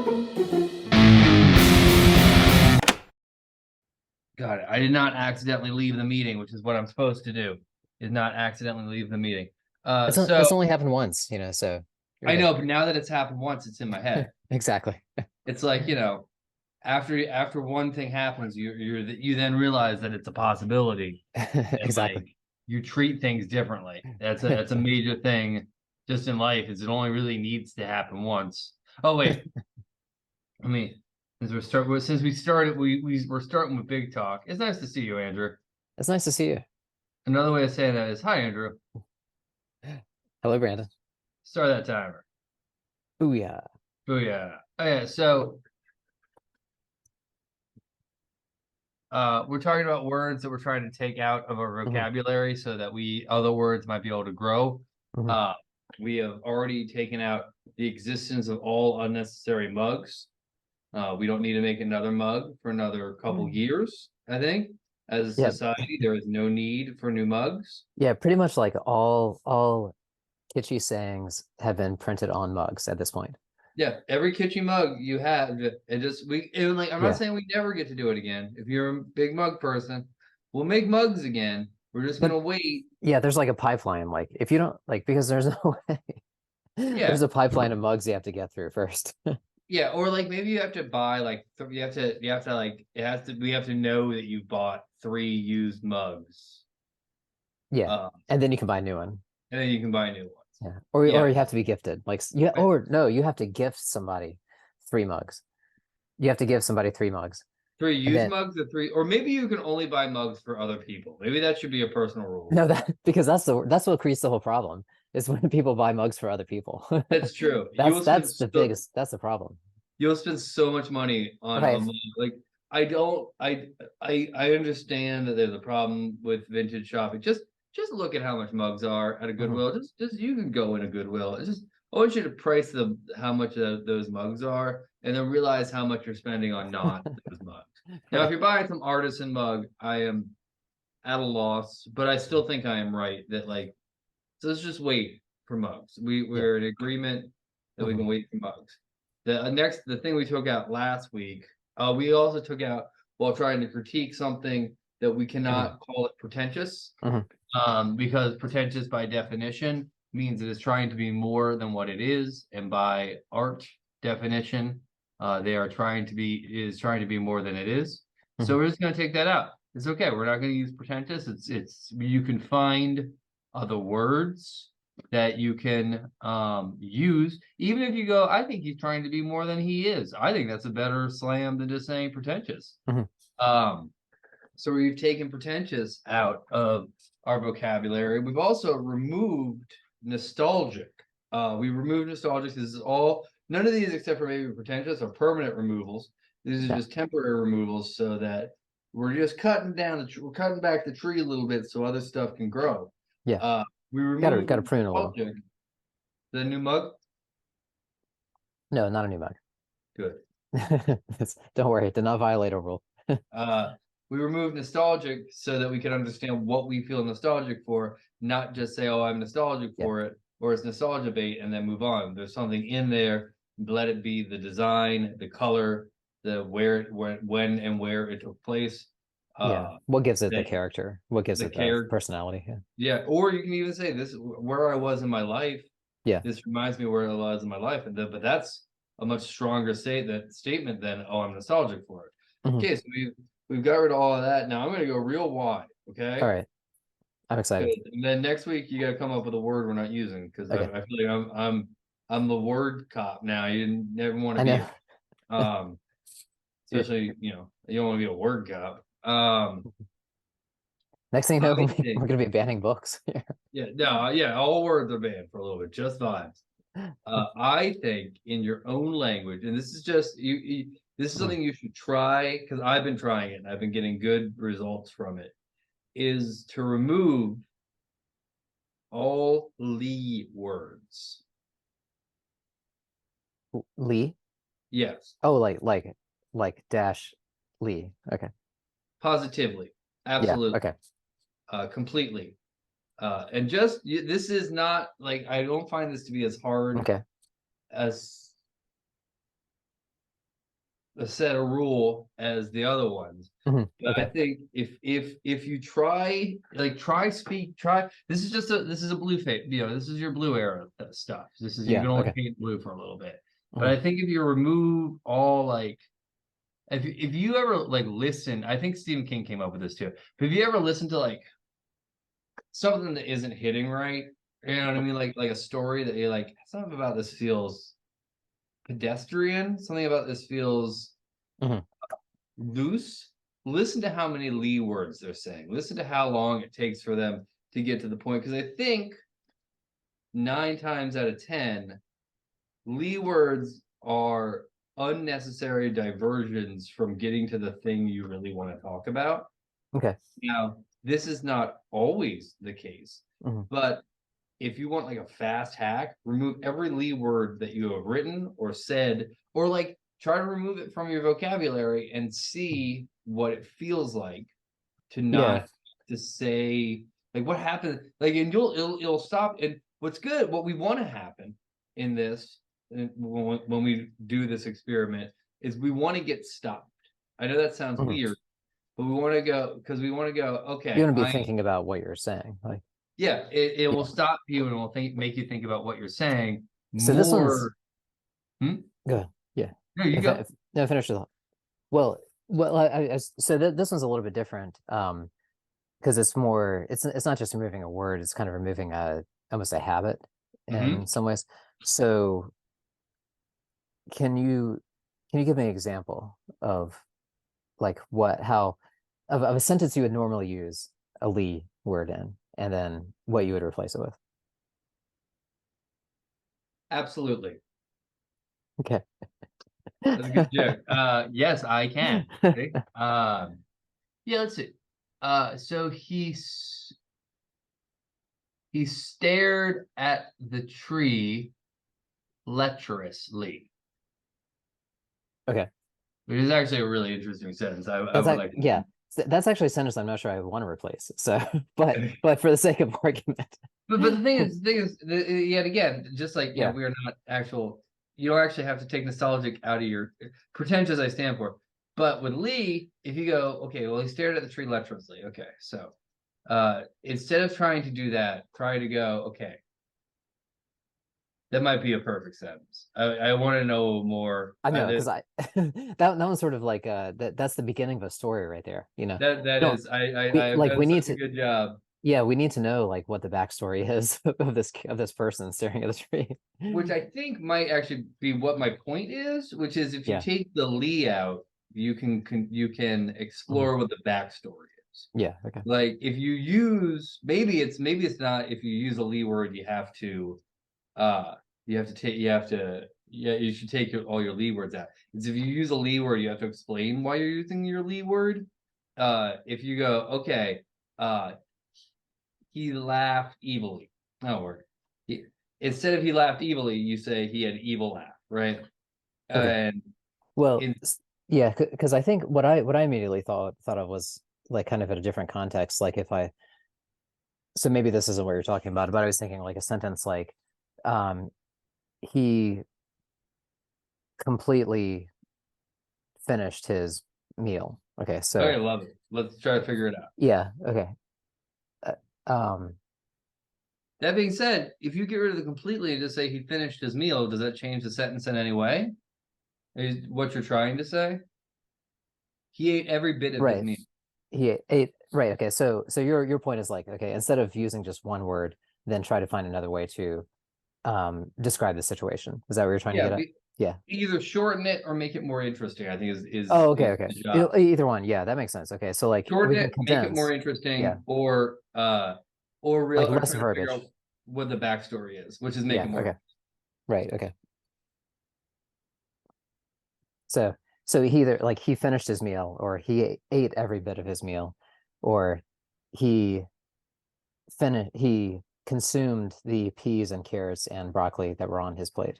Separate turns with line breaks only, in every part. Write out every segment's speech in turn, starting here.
Got it. I did not accidentally leave the meeting, which is what I'm supposed to do, is not accidentally leave the meeting. So
It's only happened once, so you're
I
good.
know, but now that it's happened once, it's in my head.
Exactly.
It's like, after one thing happens, you then realize that it's a possibility, and
Exactly.
like you treat things differently. That's a major thing just in life, is it only really needs to happen once. Oh wait, I mean, since we started, we're starting with big talk. It's nice to see you, Andrew.
It's nice to see you.
Another way of saying that is, hi, Andrew.
Hello, Brandon.
Start that timer.
Booyah.
Booyah. Oh, yeah. So, we're talking about words that we're trying to take out of our vocabulary so that other words might be able to grow.
Mhm.
We have already taken out the existence of all unnecessary mugs. We don't need to make another mug for another couple years, I think. As a
Yeah,
society, there is no need for new mugs.
yeah, pretty much like all kitschy sayings have been printed on mugs at this point.
Yeah, every kitchen mug you have, I'm not
Yeah.
saying we never get to do it again. If you're a big mug person, we'll make mugs again. We're just
But
gonna wait.
yeah, there's like a pipeline. Like if you don't like because there's no way
Yeah,
there's a pipeline of mugs you have to get through first.
yeah, or like maybe you have to buy you have to like it has to we have to know that you bought 3 used mugs.
Yeah.
Uh,
And then you can buy a new one.
and then you can buy new ones.
Yeah.
Yeah,
Or you have to be gifted. Like yeah, or no, you have to gift somebody 3 mugs. You have to give somebody 3 mugs.
three
And
used
then
mugs or three, or maybe you can only buy mugs for other people. Maybe that should be a personal rule.
no, that because that's what creates the whole problem is when people buy mugs for other people.
That's true.
That's the problem.
You'll spend so much money on a
Right.
mug. Like I don't I understand that there's a problem with vintage shopping. Just look at how much mugs are at a
Mhm.
Goodwill. Just you can go in a Goodwill. It's just I want you to price how much those mugs are, and then realize how much you're spending on not those mugs. Now, if
Right.
you're buying some artisan mug, I am at a loss, but I still think I am right that like so let's just wait for mugs.
Yeah.
We're in agreement that we
Mhm.
can wait for mugs. The thing we took out last week, we also took out while trying to critique something that we
Mhm.
cannot call it pretentious,
Mhm.
because pretentious by definition means it is trying to be more than what it is, and by art definition, they are trying to be more than it is. So
Mhm.
we're just going to take that out. It's okay. We're not going to use pretentious. It's you can find other words that you can use, even if you go, I think he's trying to be more than he is. I think that's a better slam than just saying pretentious.
Mhm.
Um, so we've taken pretentious out of our vocabulary. We've also removed nostalgic. We removed nostalgic. This is all none of these except for maybe pretentious are permanent removals. These are
Yeah.
just temporary removals so that we're just we're cutting back the tree a little bit so other stuff can grow.
Yeah.
Uh, we removed
Gotta prune a little.
nostalgic. The new mug,
No, not a new mug.
good.
Don't worry, did not violate a rule.
Uh, we remove nostalgic so that we can understand what we feel nostalgic for, not just say, "Oh, I'm nostalgic
Yeah.
for it," or it's nostalgia bait, and then move on. There's something in there. Let it be the design, the color, the when and where it took place.
Yeah.
Uh,
What gives it the
the
character? What gives
the
it the
care,
personality? Yeah.
yeah. Or you can even say this where I was in my life.
Yeah.
This reminds me of where I was in my life, but that's a much stronger statement than, "Oh, I'm nostalgic for it."
Mhm.
Okay, so we've got rid of all of that. Now I'm going to go real wide.
All
Okay,
right. I'm
good.
excited.
And then next week you got to come up with a word we're not using because
Okay.
I feel like I'm the word cop now. You didn't never want to
I
be
know.
it. Um,
Yeah.
especially you don't want to be a word cop.
Next thing you know,
I
we're
think
gonna be banning books.
yeah, no, yeah, all words are banned for a little bit, just vibes. I think in your own language, and this is just this is
Mhm.
something you should try because I've been trying it and I've been getting good results from it, is to remove all Lee words.
Lee?
Yes,
Oh, like dash Lee. Okay.
positively,
Yeah.
absolutely,
Okay.
completely. And just this is not like I don't find this to be as hard
Okay.
as a set of rule as the other ones.
Mhm,
But I
okay.
think if you try this is a blue face, this is your blue era stuff. This is you
Yeah.
can only
Okay.
paint blue for a little bit. But
Mhm.
I think if you remove all like if you ever like listen, I think Stephen King came up with this too. But if you ever listen to like something that isn't hitting right, you know what I mean? Like a story that you're like, something about this feels pedestrian, something about this feels
Mhm.
loose. Listen to how many Lee words they're saying. Listen to how long it takes for them to get to the point. Because I think 9 times out of 10, Lee words are unnecessary diversions from getting to the thing you really want to talk about.
Okay.
Now, this is not always the case,
Mhm.
but if you want like a fast hack, remove every Lee word that you have written or said, or like try to remove it from your vocabulary and see what it feels like to
Yeah.
not to say like what happened. Like, and it'll stop. And what's good, what we want to happen in this when we do this experiment is we want to get stopped. I know that sounds
Mhm.
weird, but we want to go because we want to go,
You
okay,
want to be thinking about what you're saying. Like,
yeah, it will
yeah.
stop you and will make you think about what you're saying
So this one's
more. Hmm?
good. Yeah.
No, you go.
No, finish the thought. Well, so this one's a little bit different. Because it's more, it's not just removing a word, it's kind of removing almost a habit
Hmm.
in some ways. So can you give me an example of like how of a sentence you would normally use a Lee word in, and then what you would replace it with?
Absolutely.
Okay.
That's a good joke. Yes, I can. See? Yeah, let's see. So he stared at the tree lecherously,
Okay.
which is actually a really interesting sentence. I
That's
would
like,
like
yeah. That's actually a sentence I'm not sure I want to replace. So, but for the sake of argument.
But yet again, just like
Yeah.
we are not actual. You don't actually have to take nostalgic out of your pretentious. I stand for. But with Lee, if you go, okay, well, he stared at the tree lecherously. Okay, so instead of trying to do that, try to go, okay, that might be a perfect sentence. I want to know more.
I know, because I that one's sort of like that's the beginning of a story right there, you know.
That
Don't
is,
we
I've
like
done
we need
such a
to
good job.
yeah, we need to know like what the backstory is of this person staring at the tree.
Which I think might actually be what my point is, which is if you
Yeah.
take the Lee out, you can
Mhm.
explore what the backstory is.
Yeah, okay.
Like if you use maybe it's not if you use a Lee word uh you have to yeah you should take all your Lee words out. It's if you use a Lee word you have to explain why you're using your Lee word. If you go okay, uh he laughed evilly. That'll work. He, instead of he laughed evilly, you say he had an evil laugh, right?
Okay.
And
Well,
in
yeah, because I think what I immediately thought of was like kind of at a different context. Like if I so maybe this isn't what you're talking about, but I was thinking like a sentence like um he completely finished his meal. Okay,
okay,
so
love it. Let's try to figure it out.
yeah, okay. Uh, um
That being said, if you get rid of the completely and just say he finished his meal, does that change the sentence in any way? Is what you're trying to say? He ate every bit of his
right.
meal.
He ate right. Okay, so your point is like, okay, instead of using just one word, then try to find another way to describe the situation. Is that what you're trying to
Yeah,
get at? Yeah.
either shorten it or make it more interesting. I think
Oh, okay,
is
okay.
the job.
Either one. Yeah, that makes sense. Okay, so like we
Shorten
can
it, make it more
condense. Yeah,
interesting,
like
or
less
try to figure
verbiage.
out what the backstory is, which is make
Yeah,
it more.
okay. Right, okay. So he either like he finished his meal or he ate every bit of his meal or he he consumed the peas and carrots and broccoli that were on his plate.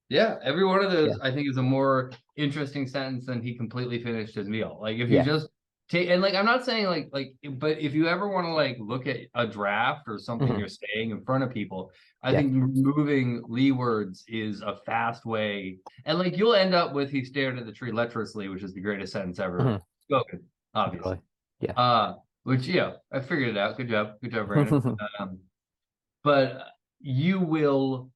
Yeah, every one of
Yeah.
those I think is a more interesting sentence than he completely finished his meal. Like if you
Yeah.
just take, and like I'm not saying but if you ever want to like look at a draft or something
Mhm.
you're saying in front of people, I
Yeah.
think removing Lee words is a fast way. And like you'll end up with he stared at the tree lecherously, which is the greatest sentence ever
Mhm.
spoken, obviously.
Totally. Yeah.
Which yeah, I figured it out. Good job, Brandon. But you will.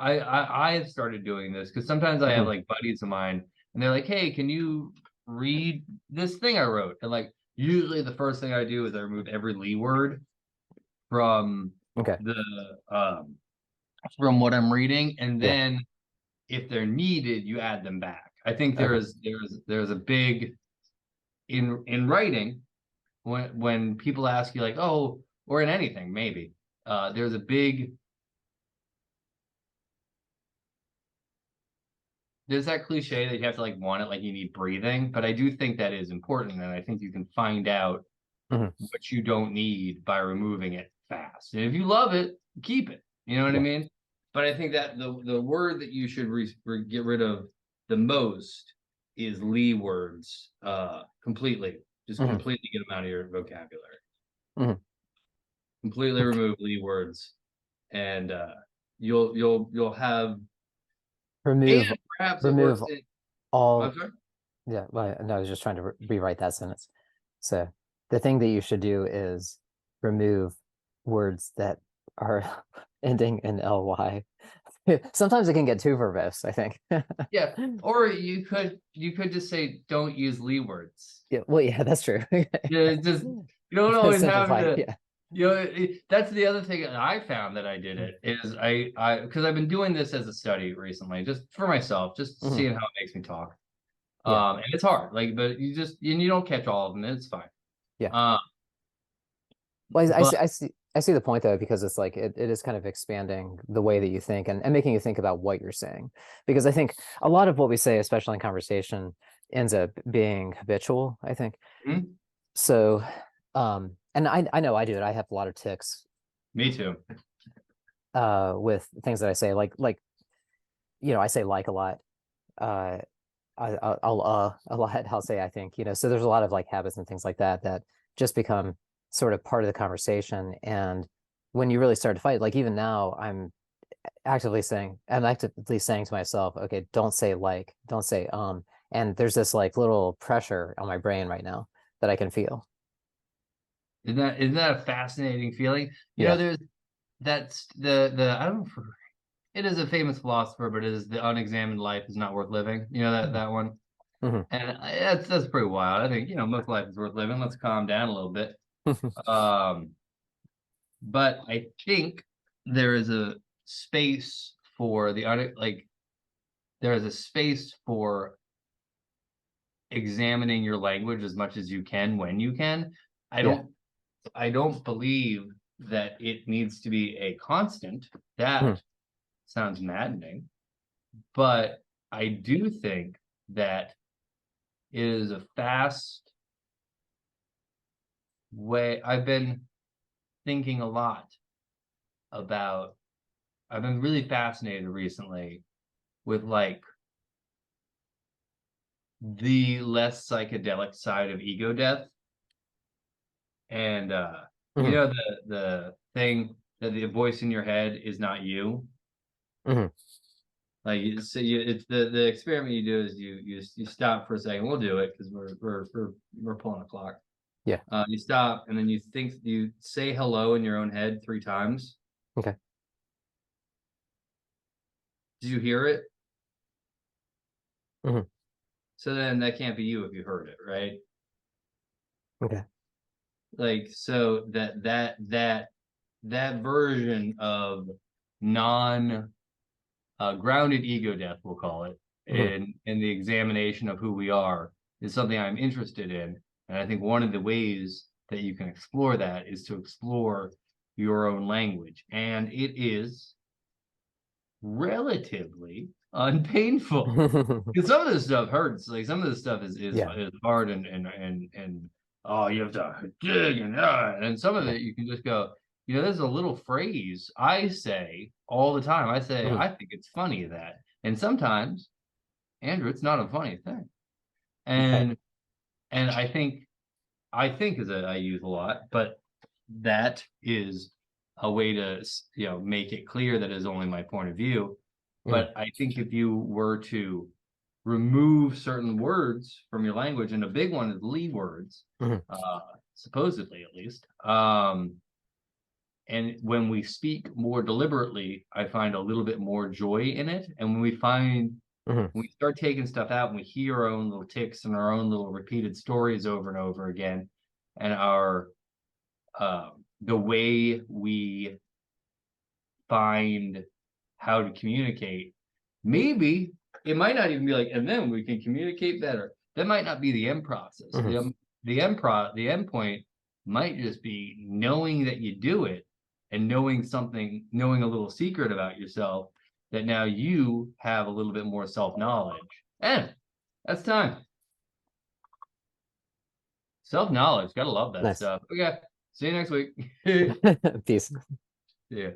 I have started doing this because sometimes I have
Mhm.
like buddies of mine and they're like, "Hey, can you read this thing I wrote?" And like usually the first thing I do is I remove every Lee word from
Okay.
the um from what I'm reading, and
Yeah.
then if they're needed, you add them back. I think
Okay.
there's a big in writing when people ask you like, "Oh," or in anything maybe, there's a big there's that cliche that you have to like want it like you need breathing, but I do think that is important, and I think you can find out
Mhm.
what you don't need by removing it fast. And if you love it, keep it. You know what I
Yeah.
mean? But I think that the word that you should get rid of the most is Lee words, completely. Just
Mhm.
completely get them out of your vocabulary.
Mhm.
Completely remove Lee words, and you'll have, and
Remove
perhaps it
remove
works in. I'm
all.
sorry.
Yeah. Well, no, I was just trying to rewrite that sentence. So the thing that you should do is remove words that are ending in ly. Sometimes it can get too verbose, I think.
Yeah, or you could just say don't use Lee words.
Yeah, well, yeah, that's true.
Yeah, just you don't always have
Simplify.
to.
Yeah.
That's the other thing that I found that I did it is I because I've been doing this as a study recently, just for myself, just
Mhm.
seeing how it makes me talk.
Yeah.
And it's hard, like, but you don't catch all of them. It's fine.
Yeah.
Um,
Well,
but
I see the point though, because it's like it is kind of expanding the way that you think and making you think about what you're saying. Because I think a lot of what we say, especially in conversation, ends up being habitual, I think.
hmm,
So and I know I do it. I have a lot of tics
me too.
with things that I say, like I say like a lot. Uh I'll a lot. I'll say I think, so there's a lot of like habits and things like that that just become sort of part of the conversation. And when you really start to fight, like even now, I'm actively saying to myself, okay, don't say like, don't say and there's this like little pressure on my brain right now that I can feel.
Isn't that a fascinating feeling?
Yeah.
There's that's the I don't know if it is a famous philosopher, but it is the unexamined life is not worth living. You know that one.
Hmm.
And that's pretty wild. I think most life is worth living. Let's calm down a little bit. Um, but I think there is a space for there is a space for examining your language as much as you can when you can. I
Yeah.
don't I don't believe that it needs to be a constant.
Mhm.
That sounds maddening, but I do think that it is a fast way. I've been thinking a lot about I've been really fascinated recently with like the less psychedelic side of ego death. And
Mhm.
the thing that the voice in your head is not you.
Mhm.
Like it's the experiment you do is you stop for a second. We'll do it because we're pulling a clock.
Yeah.
You stop and then you say hello in your own head 3 times.
Okay.
Did you hear it?
Mhm.
So then that can't be you if you heard it, right?
Okay.
Like so that version of non grounded ego death, we'll call it,
Mhm.
in the examination of who we are is something I'm interested in. And I think one of the ways that you can explore that is to explore your own language. And it is relatively unpainful. Because some of this stuff hurts. Like some of this stuff
Yeah.
is hard and oh you have to dig and some of
Yeah.
it you can just go, there's a little phrase I say all the time. I say,
Mhm.
I think it's funny that. And sometimes, Andrew, it's not a funny thing.
Right.
And And I think is I use a lot, but that is a way to, make it clear that is only my point of view. But I think if you were to remove certain words from your language, and a big one is lead words, supposedly at least. And when we speak more deliberately, I find a little bit more joy in it. And when we when we start taking stuff out and we hear our own little ticks and our own little repeated stories over and over again, and our the way we find how to communicate, maybe it might not even be like, and then we can communicate better. That might not be the end process. The end point might just be knowing that you do it, and knowing a little secret about yourself, that now you have a little bit more self-knowledge. And that's time. Self-knowledge, gotta love that
Nice.
stuff. Okay, see you next week.
Peace.
Yeah.